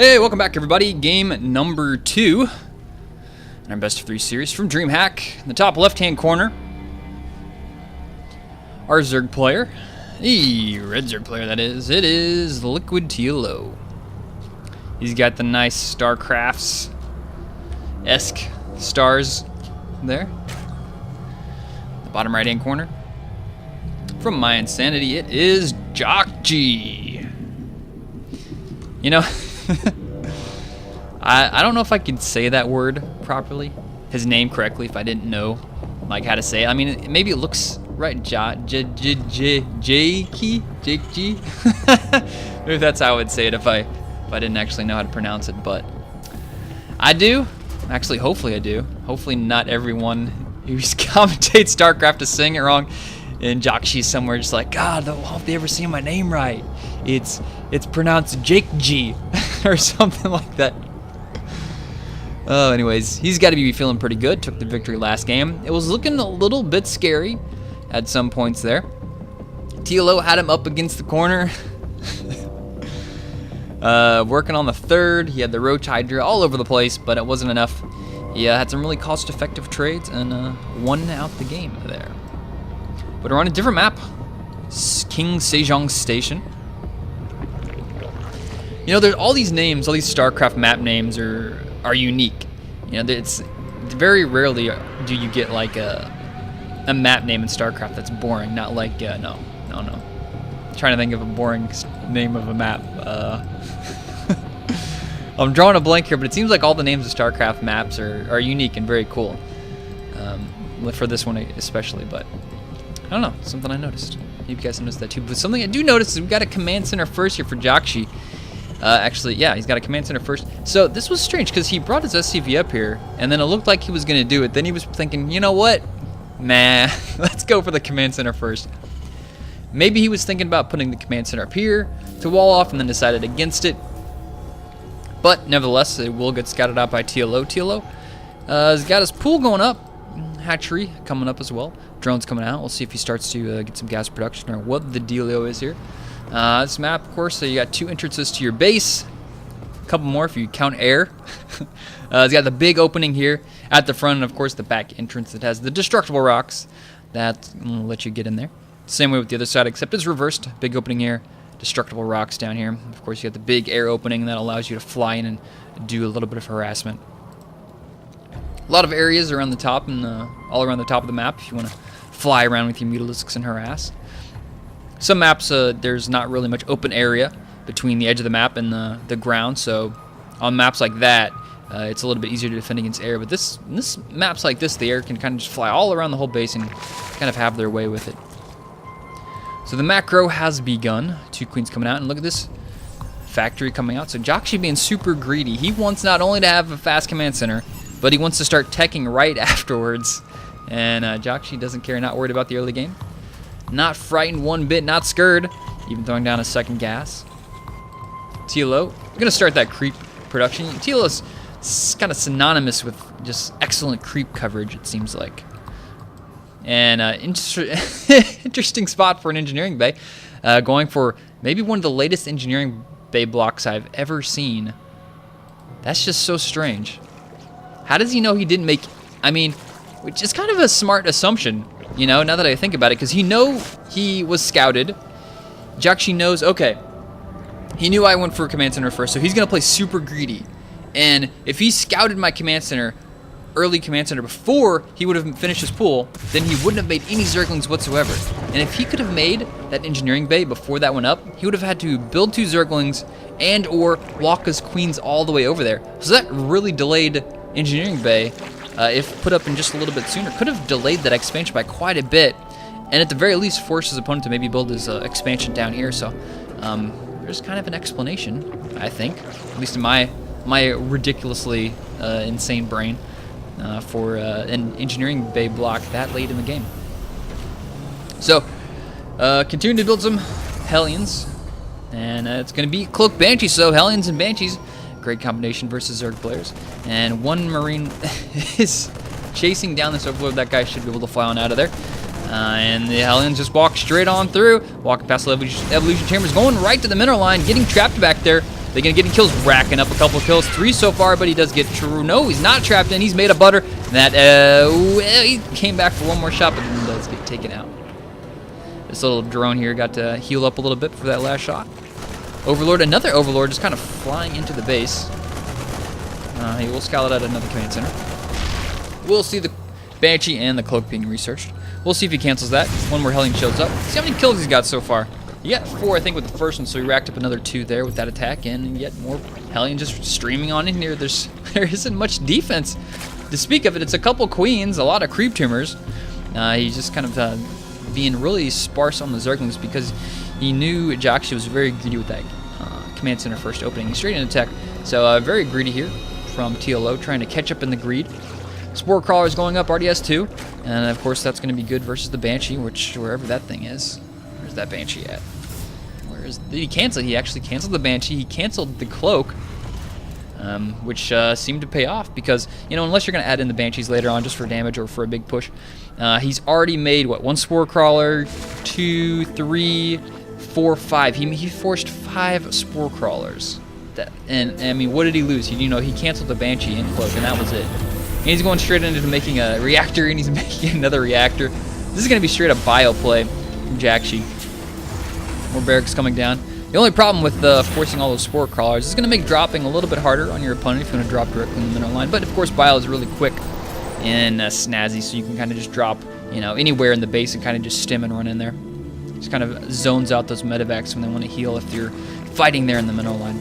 Hey, welcome back everybody. Game number 2 in our best of 3 series from DreamHack. In the top left hand corner, our Zerg player, the red Zerg player that is, it is Liquid TLO. He's got the nice StarCrafts-esque stars there. The bottom right hand corner, from my insanity, it is JJakji. You know, I don't know if I could say that word properly, his name correctly, if I didn't know like how to say it. I mean, maybe it looks right. JJakji. Maybe that's how I would say it if I didn't actually know how to pronounce it, but I do. Actually, hopefully I do. Hopefully not everyone who commentates StarCraft is saying it wrong. And Jakji somewhere just like, God, I hope they ever see my name right. It's pronounced JJakji or something like that. Anyways, he's got to be feeling pretty good. Took the victory last game. It was looking a little bit scary at some points there. TLO had him up against the corner. Working on the third. He had the Roach Hydra all over the place, but it wasn't enough. He had some really cost-effective trades and won out the game there. But we're on a different map. King Sejong Station. You know, there's all these names, all these StarCraft map names are unique. You know, it's very rarely do you get like a map name in StarCraft that's boring. Not like no. I'm trying to think of a boring name of a map. I'm drawing a blank here, but it seems like all the names of StarCraft maps are unique and very cool. For this one especially, but I don't know, something I noticed. Maybe you guys noticed that too. But something I do notice is we've got a command center first here for Jakji. Actually, yeah, he's got a command center first. So this was strange because he brought his SCV up here, and then it looked like he was going to do it. Then he was thinking, you know what? Nah, let's go for the command center first. Maybe he was thinking about putting the command center up here to wall off and then decided against it. But nevertheless, it will get scouted out by TLO. TLO has got his pool going up. Hatchery coming up as well. Drones coming out. We'll see if he starts to get some gas production or what the dealio is here. This map, of course, so you got 2 entrances to your base. A couple more if you count air. It's got the big opening here at the front, and of course the back entrance that has the destructible rocks that will let you get in there. Same way with the other side, except it's reversed. Big opening here, destructible rocks down here. Of course, you got the big air opening that allows you to fly in and do a little bit of harassment. A lot of areas around the top and all around the top of the map if you want to fly around with your mutalisks and harass. Some maps, there's not really much open area between the edge of the map and the ground, so on maps like that, it's a little bit easier to defend against air. But this maps like this, the air can kind of just fly all around the whole base and kind of have their way with it. So the macro has begun. 2 queens coming out, and look at this factory coming out. So Jakji being super greedy. He wants not only to have a fast command center, but he wants to start teching right afterwards. And Jakji doesn't care, not worried about the early game. Not frightened one bit, not scared. Even throwing down a second gas. TLO, we're going to start that creep production. TLO's kind of synonymous with just excellent creep coverage, it seems like. And interesting spot for an engineering bay. Going for maybe one of the latest engineering bay blocks I've ever seen. That's just so strange. How does he know he didn't make... I mean, which is kind of a smart assumption, you know, now that I think about it, because he was scouted. Jakji knows, okay, he knew I went for command center first, so he's going to play super greedy. And if he scouted my command center, early command center, before he would have finished his pool, then he wouldn't have made any Zerglings whatsoever. And if he could have made that engineering bay before that went up, he would have had to build 2 Zerglings and or walk his queens all the way over there. So that really delayed engineering bay, if put up in just a little bit sooner, could have delayed that expansion by quite a bit, and at the very least forced his opponent to maybe build his expansion down here. So there's kind of an explanation, I think, at least in my ridiculously insane brain, for an engineering bay block that late in the game. So continue to build some Hellions, and it's going to be Cloak Banshees. So Hellions and Banshees, great combination versus Zerg players. And one Marine is chasing down this overlord. That guy should be able to fly on out of there. And the Hellions just walk straight on through, walking past the evolution chambers, going right to the mineral line, getting trapped back there. They gonna get any kills? Racking up a couple of kills. 3 so far, but he does get true. No, he's not trapped in. He's made of butter. And that, he came back for one more shot, but then does get taken out. This little drone here got to heal up a little bit for that last shot. Overlord, another Overlord just kind of flying into the base. He will scout out another command center. We'll see the Banshee and the Cloak being researched. We'll see if he cancels that. One more Hellion shows up. See how many kills he's got so far. He got 4, I think, with the first one, so he racked up another 2 there with that attack, and yet more Hellion just streaming on in here. There isn't much defense to speak of it. It's a couple Queens, a lot of Creep Tumors. He's just kind of being really sparse on the Zerglings because he knew JJakji was very greedy with that command center first opening. He's straight in attack, so very greedy here from TLO, trying to catch up in the greed. Spore Crawler is going up, already has 2, and of course that's going to be good versus the Banshee, which wherever that thing is. Where's that Banshee at? Did he cancel? He actually canceled the Banshee. He canceled the Cloak, which seemed to pay off because, you know, unless you're going to add in the Banshees later on just for damage or for a big push, he's already made, what, 1 Spore Crawler, 2, 3, 4, 5. He forced 5 Spore Crawlers. And I mean, what did he lose? He canceled the Banshee and Cloak, and that was it. And he's going straight into making a reactor, and he's making another reactor. This is going to be straight up bio play from JJakji. More barracks coming down. The only problem with forcing all those Spore Crawlers is going to make dropping a little bit harder on your opponent if you want to drop directly in the middle line. But of course, bio is really quick and snazzy, so you can kind of just drop, you know, anywhere in the base and kind of just stim and run in there. Just kind of zones out those medevacs when they want to heal if you're fighting there in the middle line.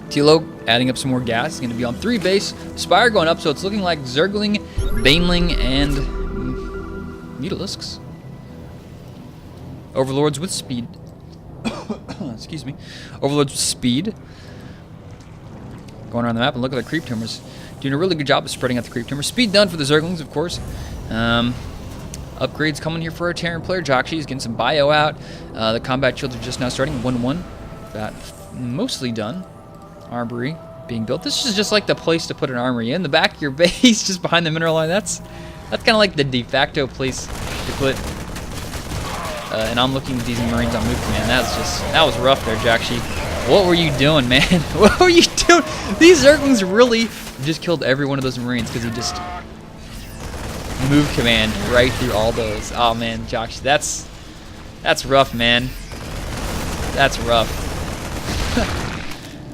TLO adding up some more gas. He's going to be on 3 base. Spire going up, so it's looking like Zergling, Baneling, and Mutalisks. Overlords with speed. Excuse me. Overlords with speed. Going around the map and look at the Creep Tumors. Doing a really good job of spreading out the Creep Tumors. Speed done for the Zerglings, of course. Upgrades coming here for our Terran player. JJakji is getting some bio out. The combat shields are just now starting. 1-1. That mostly done. Armory being built. This is just like the place to put an armory in the back of your base, just behind the mineral line. That's kind of like the de facto place to put. And I'm looking at these Marines on move command. That was rough there, JJakji. What were you doing, man? What were you doing? These Zerglings really just killed every one of those Marines because he just move command right through all those. Oh man, JJakji, that's rough, man. That's rough.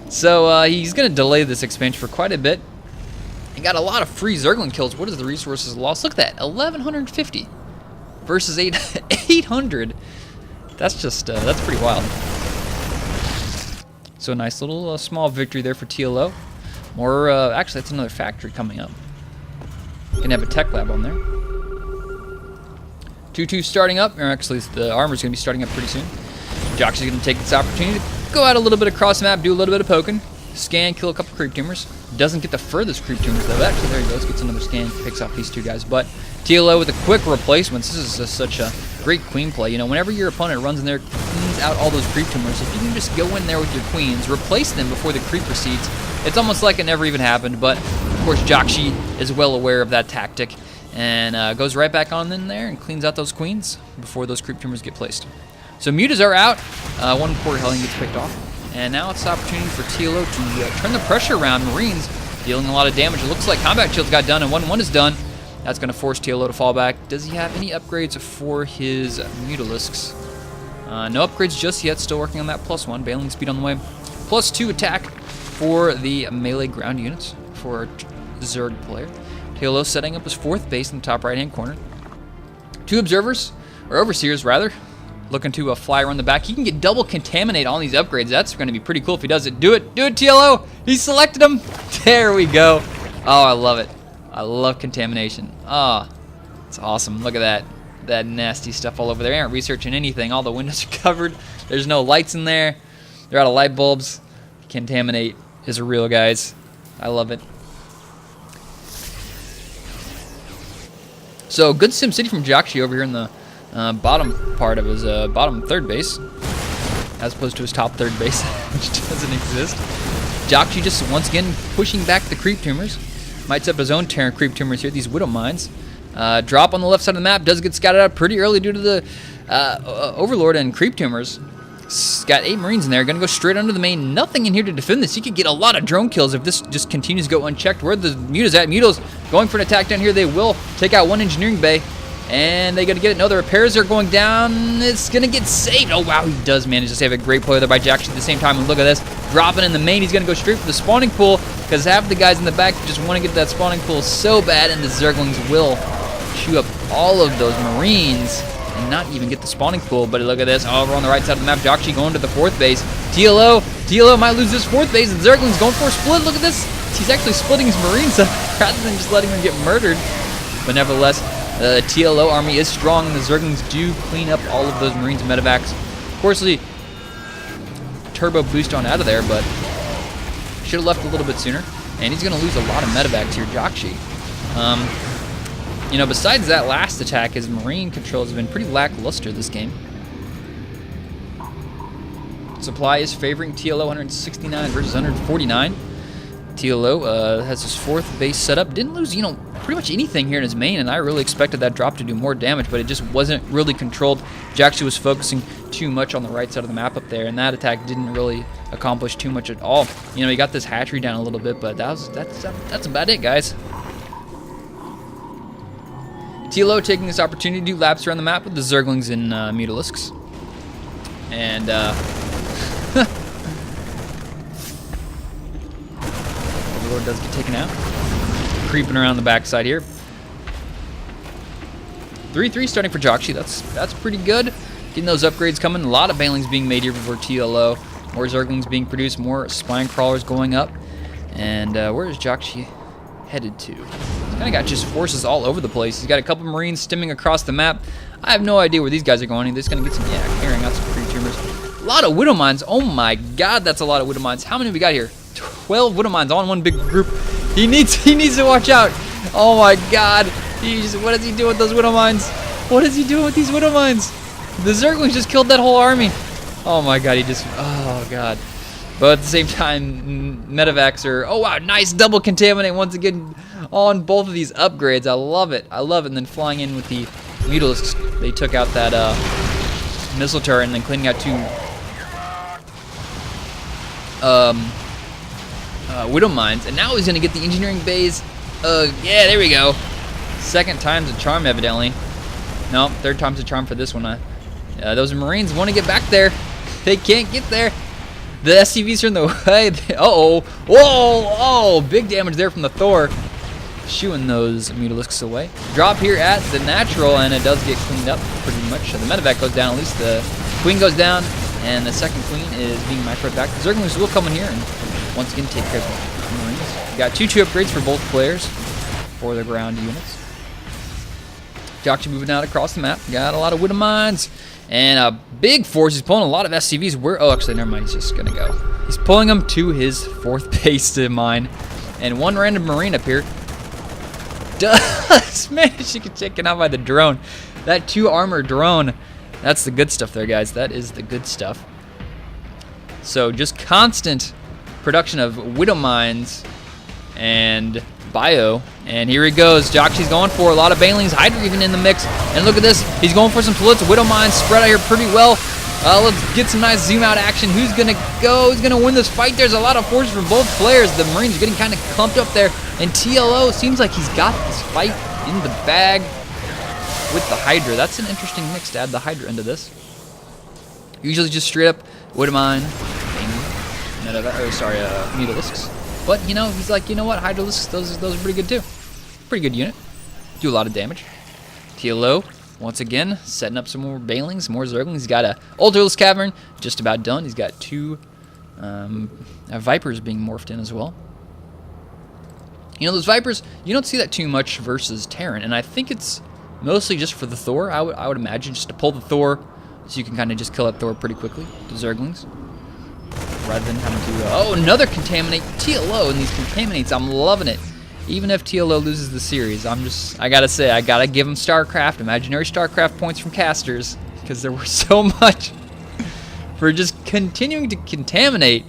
So he's going to delay this expansion for quite a bit. He got a lot of free Zergling kills. What is the resources lost? Look at that, 1,150 versus 800. That's just that's pretty wild. So a nice little small victory there for TLO. More actually, that's another factory coming up. Gonna have a tech lab on there. 2-2 starting up, or actually the armor's gonna be starting up pretty soon. JJakji's gonna take this opportunity to go out a little bit across the map, do a little bit of poking, scan, kill a couple Creep Tumors. Doesn't get the furthest Creep Tumors though. Actually, there he goes, gets another scan, picks off these 2 guys. But TLO with a quick replacements. This is such a great queen play. You know, whenever your opponent runs in there, cleans out all those Creep Tumors, if you can just go in there with your queens, replace them before the creep proceeds, it's almost like it never even happened. But of course, JJakji is well aware of that tactic and goes right back on in there and cleans out those queens before those Creep Tumors get placed. So mutas are out. 1 Quarter Hellion gets picked off. And now it's the opportunity for TLO to turn the pressure around. Marines dealing a lot of damage. It looks like combat shields got done and 1-1 is done. That's going to force TLO to fall back. Does he have any upgrades for his Mutalisks? No upgrades just yet. Still working on that +1. Bailing speed on the way. +2 attack for the melee ground units for Zerg player. TLO setting up his 4th base in the top right-hand corner. 2 observers, or overseers rather, looking to fly around the back. He can get double contaminate on these upgrades. That's going to be pretty cool if he does it. Do it, TLO. He selected him. There we go. Oh, I love it. I love contamination. Ah, oh, it's awesome. Look at that nasty stuff all over there. They aren't researching anything. All the windows are covered. There's no lights in there. They're out of light bulbs. Contaminate is real, guys. I love it. So good SimCity from JJakji over here in the bottom part of his bottom 3rd base, as opposed to his top 3rd base, which doesn't exist. JJakji just once again pushing back the Creep Tumors. Might set up his own Terran Creep Tumors here, these Widow Mines. Drop on the left side of the map does get scouted out pretty early due to the Overlord and Creep Tumors. Got 8 Marines in there. Gonna go straight under the main. Nothing in here to defend this. You could get a lot of drone kills if this just continues to go unchecked. Where the Muta's at? Muta's going for an attack down here. They will take out one engineering bay. And they gotta get it. No, the repairs are going down. It's gonna get saved. Oh, wow, he does manage to save a great play there by JJakji at the same time. And look at this. Dropping in the main. He's gonna go straight for the spawning pool because half the guys in the back just want to get that spawning pool so bad. And the Zerglings will chew up all of those Marines and not even get the spawning pool. But look at this. Oh, we're on the right side of the map. JJakji going to the 4th base. TLO might lose this 4th base. And Zerglings going for a split. Look at this. He's actually splitting his Marines up rather than just letting them get murdered. But nevertheless, the TLO army is strong, and the Zerglings do clean up all of those Marines and medevacs. Of course, the turbo boost on out of there, but should have left a little bit sooner. And he's going to lose a lot of medevacs here, JJakji. You know, besides that last attack, his Marine control has been pretty lackluster this game. Supply is favoring TLO 169 versus 149. TLO has his 4th base set up. Didn't lose, you know, pretty much anything here in his main, and I really expected that drop to do more damage, but it just wasn't really controlled. JJakji was focusing too much on the right side of the map up there, and that attack didn't really accomplish too much at all. You know, he got this hatchery down a little bit, but that's about it, guys. TLO taking this opportunity to do laps around the map with the Zerglings and Mutalisks. And, Overlord does get taken out. Creeping around the backside here. 3-3 starting for JJakji. That's pretty good. Getting those upgrades coming. A lot of banelings being made here for TLO. More Zerglings being produced. More spine crawlers going up. And where is JJakji headed to? He's kind of got just forces all over the place. He's got a couple Marines stemming across the map. I have no idea where these guys are going. He's just going to get some, carrying out some pre-tumors. A lot of Widow Mines. Oh my god, that's a lot of Widow Mines. How many have we got here? 12 Widow Mines all in one big group. He needs to watch out. Oh my god. What is he doing with those Widow Mines? What is he doing with these Widow Mines? The Zerglings just killed that whole army. Oh my god, oh god. But at the same time, medevacs are, oh wow, nice double contaminate once again on both of these upgrades. I love it. And then flying in with the Mutalisks, they took out that missile turret and then cleaning out 2 Widow Mines. And now he's going to get the engineering bays. Yeah, there we go. 2nd time's a charm, evidently. No, 3rd time's a charm for this one. Those Marines want to get back there. They can't get there. The SCVs are in the way. Uh-oh. Whoa! Oh, big damage there from the Thor. Shooing those Mutalisks away. Drop here at the natural, and it does get cleaned up pretty much. The medevac goes down, at least the Queen goes down, and the 2nd Queen is being microed back. The Zerglings will come in here and once again take care of the Marines. We got 2-2 upgrades for both players for the ground units. JJakji moving out across the map. Got a lot of Widow Mines. And a big force. He's pulling a lot of SCVs. Oh, actually, never mind. He's just going to go. He's pulling them to his 4th base to mine. And one random Marine up here does manage to get taken out by the drone. That 2 armor drone. That's the good stuff there, guys. That is the good stuff. So just constant production of Widow Mines and bio. And here he goes. JJakji's going for a lot of banelings. Hydra even in the mix. And look at this. He's going for some splits. Widow Mines spread out here pretty well. Let's get some nice zoom out action. Who's going to go? Who's going to win this fight? There's a lot of forces from both players. The Marines are getting kind of clumped up there. And TLO seems like he's got this fight in the bag with the Hydra. That's an interesting mix to add the Hydra into this. Usually just straight up Widow Mine. Mutalisks. But, you know, he's like, you know what, Hydralisks, those are pretty good too. Pretty good unit. Do a lot of damage. TLO, once again, setting up some more banelings, more Zerglings. He's got a Ultralisk Cavern, just about done. He's got 2 Vipers being morphed in as well. You know, those Vipers, you don't see that too much versus Terran, and I think it's mostly just for the Thor, I would imagine, just to pull the Thor, so you can kind of just kill that Thor pretty quickly, the Zerglings. Rather than having to, oh, another Contaminate. TLO and these Contaminates, I'm loving it. Even if TLO loses the series, I gotta say, I gotta give him StarCraft, imaginary StarCraft points from casters, because there were so much for just continuing to contaminate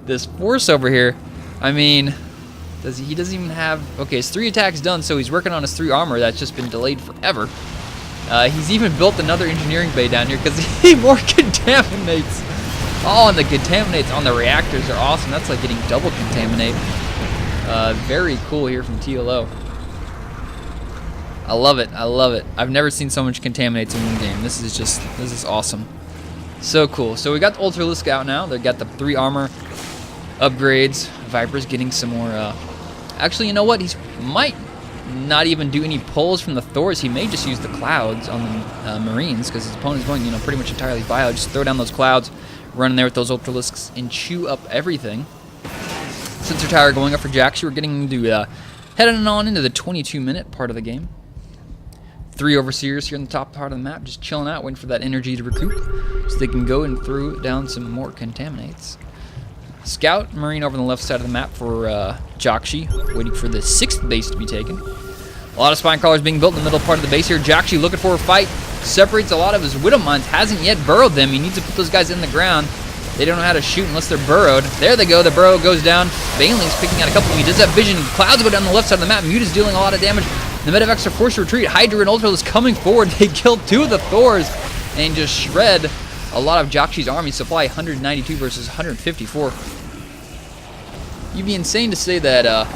this force over here. I mean, he doesn't even have, okay, his 3 attacks done, so he's working on his 3 armor that's just been delayed forever. He's even built another engineering bay down here because he more contaminates. Oh, and the contaminates on the reactors are awesome. That's like getting double contaminate. Very cool here from TLO. I love it. I love it. I've never seen so much contaminates in one game. This is awesome. So cool. So we got the Ultralisk out now. They got the 3 armor upgrades. Viper's getting some more. Actually, you know what? He might not even do any pulls from the Thors. He may just use the clouds on the Marines because his opponent's going, pretty much entirely bio. Just throw down those clouds, run in there with those Ultralisks, and chew up everything. Sensor tower going up for JJakji. We're getting to heading on into the 22-minute part of the game. 3 Overseers here in the top part of the map, just chilling out, waiting for that energy to recoup so they can go and throw down some more contaminates. Scout Marine over on the left side of the map for JJakji, waiting for the 6th base to be taken. A lot of spine crawlers being built in the middle part of the base here. JJakji looking for a fight, separates a lot of his Widow Mines, hasn't yet burrowed them. He needs to put those guys in the ground. They don't know how to shoot unless they're burrowed. There they go, the burrow goes down. Baneling's picking out a couple. He does have vision. Clouds go down the left side of the map. Muta's dealing a lot of damage. The Medivacs are forced to retreat. Hydra and Ultralisk coming forward. They killed 2 of the Thors and just shred a lot of JJakji's army. Supply 192 versus 154. You'd be insane to say that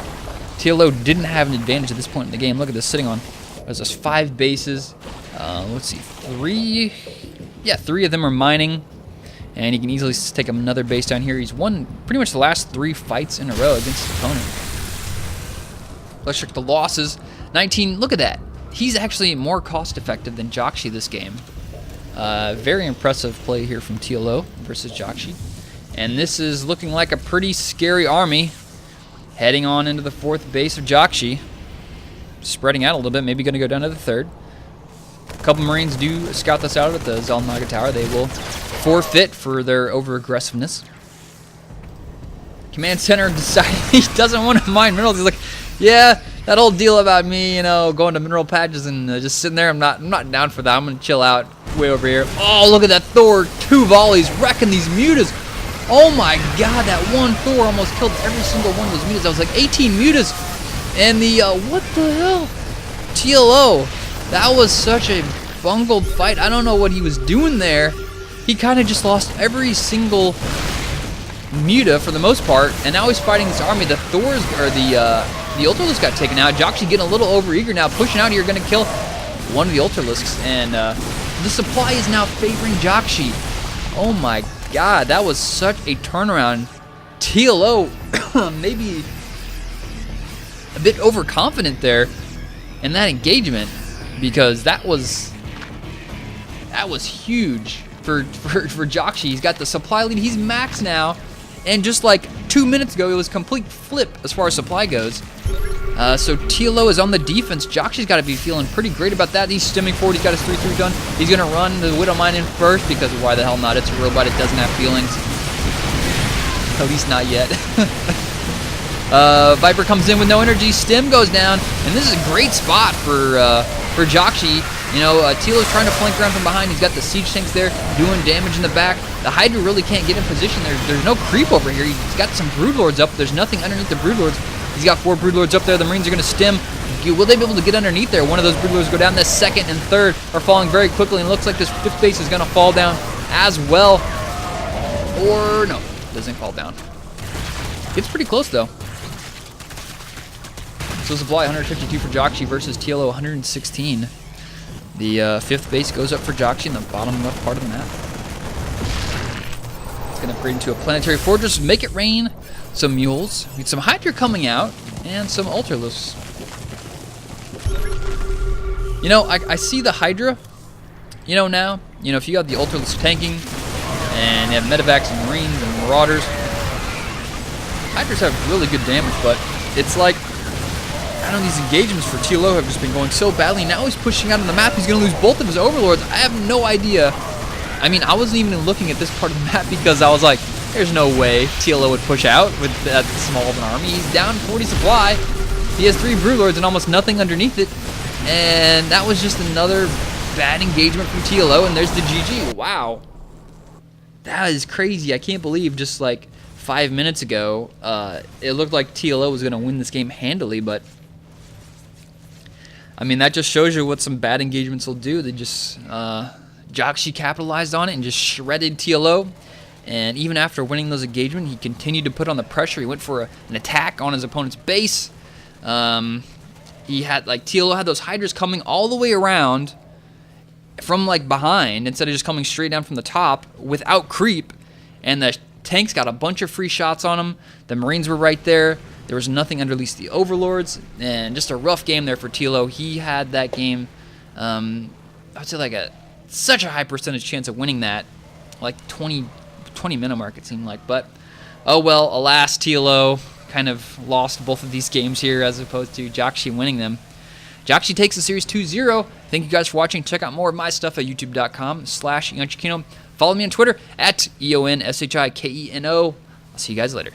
TLO didn't have an advantage at this point in the game. Look at this sitting on. There's just 5 bases. Let's see, 3. Yeah, 3 of them are mining. And he can easily take another base down here. He's won pretty much the last 3 fights in a row against his opponent. Let's check the losses. 19, look at that. He's actually more cost-effective than JJakji this game. Very impressive play here from TLO versus JJakji. And this is looking like a pretty scary army heading on into the 4th base of JJakji. Spreading out a little bit, maybe going to go down to the 3rd. A couple Marines do scout this out at the Zalnaga Tower. They will forfeit for their over-aggressiveness. Command Center decided he doesn't want to mine minerals. He's like, yeah, that whole deal about me, going to mineral patches and just sitting there, I'm not down for that. I'm going to chill out way over here. Oh, look at that Thor. 2 volleys wrecking these mutas. Oh my god, that one Thor almost killed every single one of those mutas. That was like 18 mutas. And the, what the hell? TLO. That was such a bungled fight. I don't know what he was doing there. He kind of just lost every single muta for the most part, and now he's fighting this army. The Thors, or the Ultralisk got taken out. JJakji getting a little overeager now, pushing out here, going to kill one of the Ultralisks, and the supply is now favoring JJakji. Oh my god, that was such a turnaround. TLO maybe a bit overconfident there in that engagement, because that was huge for JJakji. He's got the supply lead. He's max now, and just like 2 minutes ago, it was complete flip as far as supply goes. So TLO is on the defense. JJakji's got to be feeling pretty great about that. He's stimming forward. He's got his 3-3 done. He's going to run the Widow Mine in first, because why the hell not? It's a robot. It doesn't have feelings. At least not yet. Viper comes in with no energy. Stim goes down, and this is a great spot for JJakji. TLO's trying to flank around from behind. He's got the siege tanks there doing damage in the back. The Hydra really can't get in position. There's no creep over here. He's got some Broodlords up. There's nothing underneath the Broodlords. He's got 4 Broodlords up there. The Marines are going to stim. Will they be able to get underneath there? One of those Broodlords go down. The 2nd and 3rd are falling very quickly, and it looks like this 5th base is going to fall down as well. Or no, it doesn't fall down. It's pretty close though. So supply 152 for JJakji versus TLO 116. The 5th base goes up for JJakji in the bottom left part of the map. It's going to upgrade into a planetary fortress, make it rain, some mules, get some Hydra coming out, and some Ultralisks. I see the Hydra, now. If you got the Ultralisk tanking, and you have Medivacs and Marines and Marauders, Hydras have really good damage, but it's like, these engagements for TLO have just been going so badly. Now he's pushing out on the map. He's going to lose both of his Overlords. I have no idea. I wasn't even looking at this part of the map because I was like, there's no way TLO would push out with that small of an army. He's down 40 supply. He has 3 Broodlords and almost nothing underneath it. And that was just another bad engagement from TLO. And there's the GG. Wow. That is crazy. I can't believe just like 5 minutes ago, it looked like TLO was going to win this game handily, but that just shows you what some bad engagements will do. They just, JJakji capitalized on it and just shredded TLO. And even after winning those engagements, he continued to put on the pressure. He went for an attack on his opponent's base. He had, like, TLO had those Hydras coming all the way around from, like, behind instead of just coming straight down from the top without creep. And the tanks got a bunch of free shots on them. The Marines were right there. There was nothing underneath the Overlords. And just a rough game there for TLO. He had that game, I'd say, like, such a high percentage chance of winning that. Like 20 minute mark, it seemed like. But, oh well, alas, TLO kind of lost both of these games here as opposed to JJakji winning them. JJakji takes the series 2-0. Thank you guys for watching. Check out more of my stuff at youtube.com/EonShiKeno. Follow me on Twitter at EonShiKeno. I'll see you guys later.